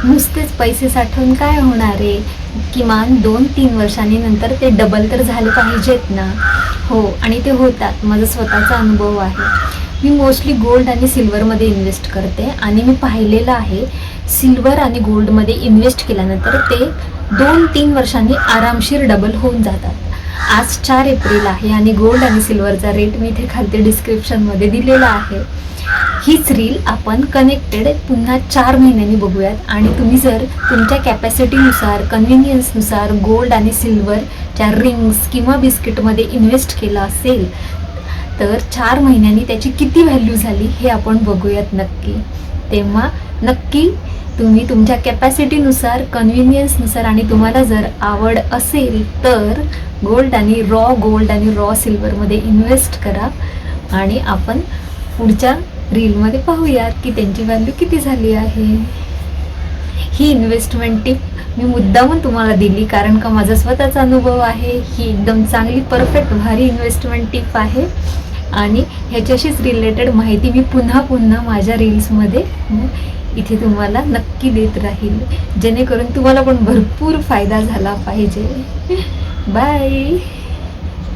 नुसतेच पैसे साठवून काय होणार आहे? किमान 2-3 वर्षांनी नंतर ते डबल तर झाले पाहिजेत ना. हो, आणि ते होतात. माझा स्वतःचा अनुभव आहे. मी मोस्टली गोल्ड आणि सिल्वरमध्ये इन्व्हेस्ट करते आणि मी पाहिलेलं आहे, सिल्वर आणि गोल्डमध्ये इन्व्हेस्ट केल्यानंतर ते 2-3 वर्षांनी आरामशीर डबल होऊन जातात. आज 4 एप्रिल आहे आणि गोल्ड आणि सिल्वरचा रेट मी इथे खालती डिस्क्रिप्शनमध्ये दिलेला आहे. हीच रील आपण कनेक्टेड पुन्हा 4 महिन्यांनी बघूयात. आणि तुम्ही जर तुमच्या कॅपॅसिटीनुसार, कन्व्हिनियन्सनुसार गोल्ड आणि सिल्वरच्या रिंग्स किंवा बिस्किटमध्ये इन्व्हेस्ट केलं असेल तर 4 महिन्यांनी त्याची किती व्हॅल्यू झाली हे आपण बघूयात नक्की. तेव्हा नक्की तुम्ही तुमच्या कॅपॅसिटीनुसार, कन्व्हिनियन्सनुसार आणि तुम्हाला जर आवड असेल तर गोल्ड आणि रॉ सिल्वरमध्ये इन्व्हेस्ट करा. आणि आपण पुढच्या रीलमध्ये पाहूयात की त्यांची व्हॅल्यू किती झाली आहे. ही इन्व्हेस्टमेंट टिप मी मुद्दामून तुम्हाला दिली कारण का माझा स्वतःचा अनुभव आहे. ही एकदम चांगली, परफेक्ट, भारी इन्व्हेस्टमेंट टिप आहे आणि ह्याच्याशीच रिलेटेड माहिती मी पुन्हा माझ्या रील्समध्ये इथे तुम्हाला नक्की देत राहील, जेणेकरून तुम्हाला पण भरपूर फायदा झाला पाहिजे. बाय.